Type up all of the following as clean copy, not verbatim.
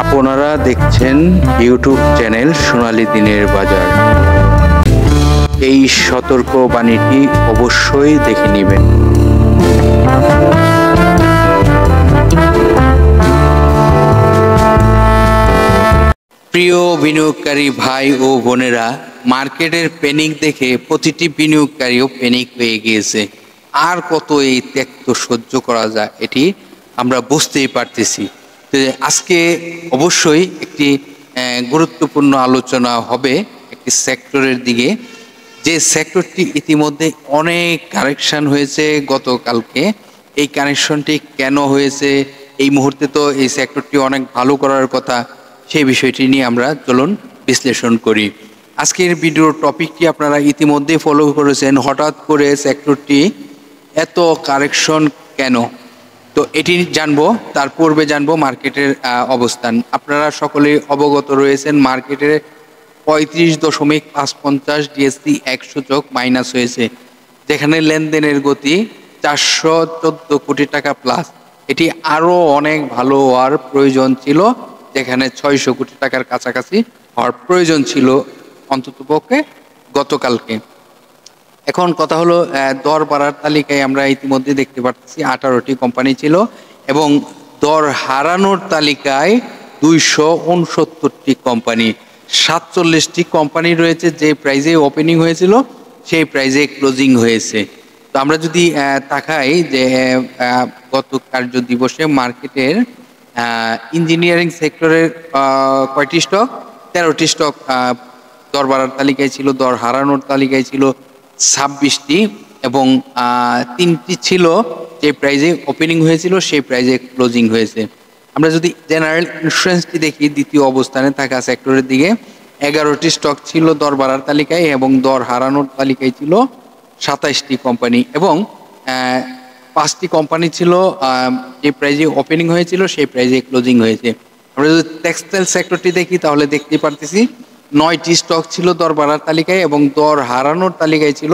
আপনারা দেখছেন YouTube channel সোনালী দিনের বাজার। এই সতর্ক বাণীটি অবশ্যই দেখে নেবেন। প্রিয় বিনিয়োগকারী ভাই ও বোনেরা, মার্কেটের প্যানিক দেখে প্রতিটি বিনিয়োগকারীও প্যানিক হয়ে গিয়েছে। আর কত এই ত্যাগ সহ্য করা যায়, এটি আমরা বুঝতেই পারতেছি। তো আজকে অবশ্যই একটি গুরুত্বপূর্ণ আলোচনা হবে একটি সেক্টরের দিকে, যে সেক্টরটি ইতিমধ্যে অনেক কারেকশন হয়েছে গতকালকে। এই কারেকশনটি কেন হয়েছে, এই মুহূর্তে তো এই সেক্টরটি অনেক ভালো করার কথা, সেই বিষয়টি নিয়ে আমরা চলুন বিশ্লেষণ করি। আজকের ভিডিওর টপিকটি আপনারা ইতিমধ্যে ফলো করেছেন, হঠাৎ করে সেক্টরটি এত কারেকশন কেন, তো এটি জানবো। তার পূর্বে জানবো মার্কেটের অবস্থান। আপনারা সকলে অবগত রয়েছেন মার্কেটের 35.55 ডিএসসি 1 সূচক মাইনাস হয়েছে, যেখানে লেনদেনের গতি 414 কোটি টাকা প্লাস। এটি আরো অনেক ভালো হওয়ার প্রয়োজন ছিল, যেখানে 600 কোটি টাকার কাছাকাছি হওয়ার প্রয়োজন ছিল অন্ততপক্ষে গতকালকে। এখন কথা হলো, দর বাড়ার তালিকায় আমরা ইতিমধ্যে দেখতে পাচ্ছি 18টি কোম্পানি ছিল এবং দর হারানোর তালিকায় 269টি কোম্পানি, 47টি কোম্পানি রয়েছে যে প্রাইজে ওপেনিং হয়েছিল সেই প্রাইজে ক্লোজিং হয়েছে। তো আমরা যদি তাকাই যে গত কার্য দিবসে মার্কেটের ইঞ্জিনিয়ারিং সেক্টরের কয়টি স্টক, 13টি স্টক দর বাড়ার তালিকায় ছিল, দর হারানোর তালিকায় ছিল 26টি এবং 3টি ছিল যে প্রাইজে ওপেনিং হয়েছিল সেই প্রাইজে ক্লোজিং হয়েছে। আমরা যদি জেনারেল ইন্স্যুরেন্সটি দেখি, দ্বিতীয় অবস্থানে থাকা সেক্টরের দিকে 11টি স্টক ছিল দর বাড়ার তালিকায় এবং দর হারানোর তালিকায় ছিল 27টি কোম্পানি এবং 5টি কোম্পানি ছিল যে প্রাইজে ওপেনিং হয়েছিল সেই প্রাইজে ক্লোজিং হয়েছে। আমরা যদি টেক্সটাইল সেক্টরটি দেখি তাহলে দেখতে পারতেছি 9টি স্টক ছিল দর বাড়ার তালিকায় এবং দর হারানোর তালিকায় ছিল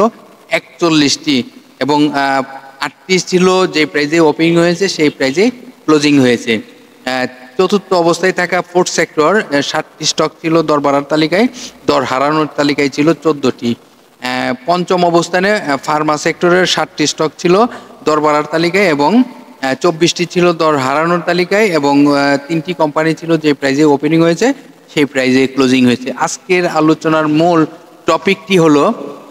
41টি এবং 8টি ছিল যে প্রাইজে ওপেনিং হয়েছে সেই প্রাইজে ক্লোজিং হয়েছে। চতুর্থ অবস্থায় থাকা ফোর্থ সেক্টর 7টি স্টক ছিল দর বাড়ার তালিকায়, দর হারানোর তালিকায় ছিল 14টি। পঞ্চম অবস্থানে ফার্মা সেক্টরের 7টি স্টক ছিল দর বাড়ার তালিকায় এবং 24টি ছিল দর হারানোর তালিকায় এবং 3টি কোম্পানি ছিল যে প্রাইজে ওপেনিং হয়েছে সেই প্রাইজে ক্লোজিং হয়েছে। আজকের আলোচনার মূল টপিকটি হলো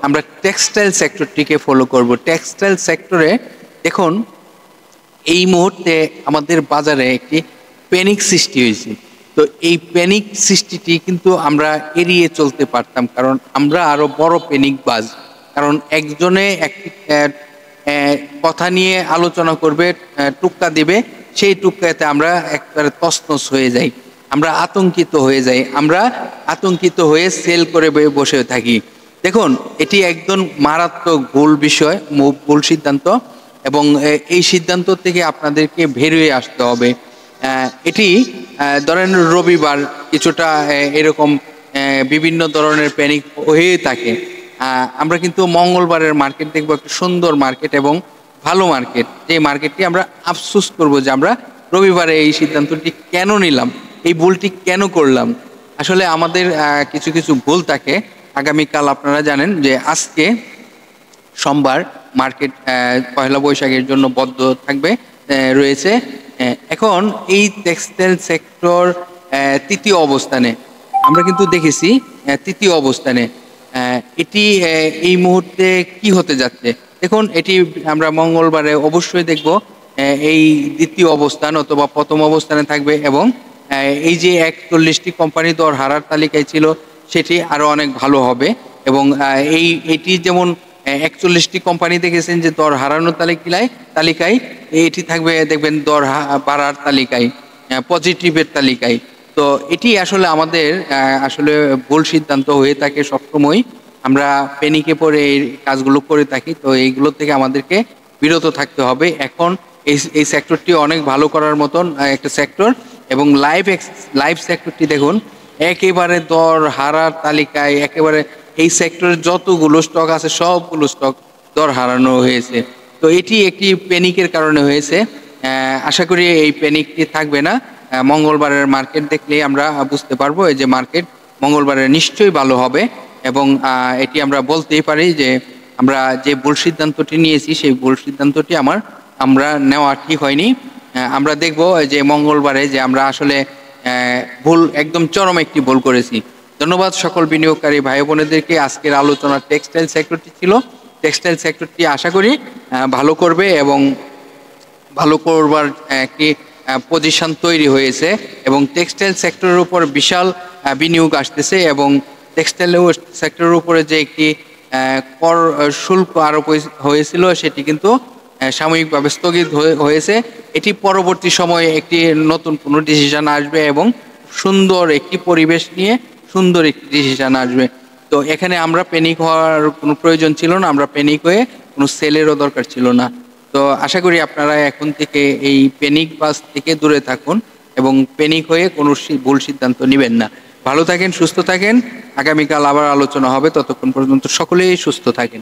আমরা টেক্সটাইল সেক্টরটিকে ফলো করব। টেক্সটাইল সেক্টরে দেখুন এই মুহূর্তে আমাদের বাজারে একটি প্যানিক সৃষ্টি হয়েছে। তো এই প্যানিক সৃষ্টিটি কিন্তু আমরা এড়িয়ে চলতে পারতাম, কারণ আমরা আরো বড় প্যানিক বাজ। কারণ একজনে একটি কথা নিয়ে আলোচনা করবে, টুক্কা দিবে, সেই টুক্কাতে আমরা একবারে তছনছ হয়ে যাই, আমরা আতঙ্কিত হয়ে যাই, আমরা আতঙ্কিত হয়ে সেল করে বসে থাকি। দেখুন এটি একদম মারাত্মক ভুল বিষয়, ভুল সিদ্ধান্ত এবং এই সিদ্ধান্ত থেকে আপনাদেরকে বের হয়ে আসতে হবে। এটি ধরেন রবিবার কিছুটা এরকম বিভিন্ন ধরনের প্যানিক হয়ে থাকে। আমরা কিন্তু মঙ্গলবারের মার্কেট দেখবো একটা সুন্দর মার্কেট এবং ভালো মার্কেট, যে মার্কেটটি আমরা আফসোস করব যে আমরা রবিবারে এই সিদ্ধান্তটি কেন নিলাম, এই ভুলটি কেন করলাম। আসলে আমাদের কিছু কিছু ভুল থাকে। আগামীকাল আপনারা জানেন যে আজকে সোমবার মার্কেট পয়লা বৈশাখের জন্য বদ্ধ থাকবে রয়েছে। এখন এই টেক্সটাইল সেক্টর তৃতীয় অবস্থানে আমরা কিন্তু দেখেছি, তৃতীয় অবস্থানে এটি এই মুহূর্তে কি হতে যাচ্ছে। দেখুন এটি আমরা মঙ্গলবারে অবশ্যই দেখব এই দ্বিতীয় অবস্থান অথবা প্রথম অবস্থানে থাকবে এবং এই যে 41টি কোম্পানি দর হারার তালিকায় ছিল সেটি আরো অনেক ভালো হবে এবং এটি যেমন 41টি কোম্পানি দেখেছেন যে দর হারানোর তালিকায় এটি থাকবে দেখবেন দর বাড়ার তালিকায়, পজিটিভের তালিকায়। তো এটি আসলে আমাদের আসলে ভুল সিদ্ধান্ত হয়ে থাকে সবসময়, আমরা প্যানিকে পড়ে এই কাজগুলো করে থাকি। তো এইগুলো থেকে আমাদেরকে বিরত থাকতে হবে। এখন এই সেক্টরটি অনেক ভালো করার মতন একটা সেক্টর এবং লাইভ সেক্টরটি দেখুন একেবারে দর হারার তালিকায়, একেবারে এই সেক্টরের যতগুলো স্টক আছে সবগুলো স্টক দর হারানো হয়েছে। তো এটি একটি প্যানিকের কারণে হয়েছে, আশা করি এই প্যানিকটি থাকবে না। মঙ্গলবারের মার্কেট দেখলেই আমরা বুঝতে পারবো এই যে মার্কেট মঙ্গলবারে নিশ্চয়ই ভালো হবে। এবং এটি আমরা বলতেই পারি যে আমরা যে ভুল সিদ্ধান্তটি নিয়েছি সেই ভুল সিদ্ধান্তটি আমরা নেওয়া ঠিক হয়নি। আমরা দেখব যে মঙ্গলবারে যে আমরা আসলে ভুল একদম চরম একটি ভুল করেছি। ধন্যবাদ সকল বিনিয়োগকারী ভাই বোনেদেরকে। আজকের আলোচনা টেক্সটাইল সেক্টরটি ছিল। টেক্সটাইল সেক্টরটি আশা করি ভালো করবে এবং ভালো করবার একটি পজিশন তৈরি হয়েছে এবং টেক্সটাইল সেক্টরের উপর বিশাল বিনিয়োগ আসতেছে এবং টেক্সটাইল সেক্টরের উপরে যে একটি কর শুল্ক আরোপ হয়েছিল সেটি কিন্তু সাময়িকভাবে স্থগিত হয়েছে। এটি পরবর্তী সময়ে একটি নতুন কোনো ডিসিশন আসবে এবং সুন্দর একটি পরিবেশ নিয়ে সুন্দর একটি ডিসিশন আসবে। তো এখানে আমরা প্যানিক হওয়ার কোনো প্রয়োজন ছিল না, আমরা প্যানিক হয়ে কোনো সেলেরও দরকার ছিল না। তো আশা করি আপনারা এখন থেকে এই প্যানিক বাস থেকে দূরে থাকুন এবং প্যানিক হয়ে কোনো ভুল সিদ্ধান্ত নেবেন না। ভালো থাকেন, সুস্থ থাকেন। আগামীকাল আবার আলোচনা হবে। ততক্ষণ পর্যন্ত সকলেই সুস্থ থাকেন।